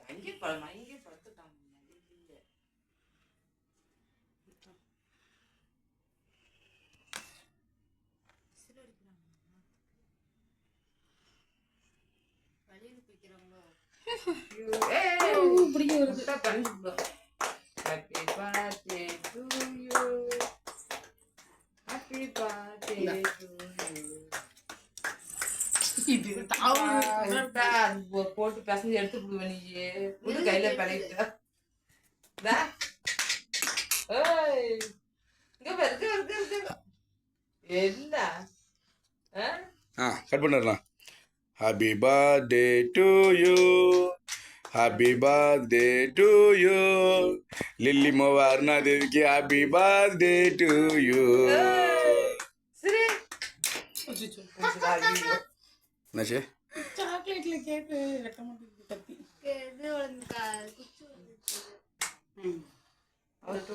அங்கே படுத்துட்டான். Happy birthday to you. Happy birthday to you. போட்டு பசங்க எடுத்து விடுவேன். நீ புது கையில பழகிட்ட என்ன கட் பண்ணிடலாம். Happy birthday to you, happy birthday to you, Lilly மோவா அருணாதேவிக்கு ஹாப்பி பர்த்டே டு யூ. சரி என்னாச்சு? சாக்லேட்ல கேக்கு வெட்ட மாட்டேங்குது கத்தி. அவர்கிட்ட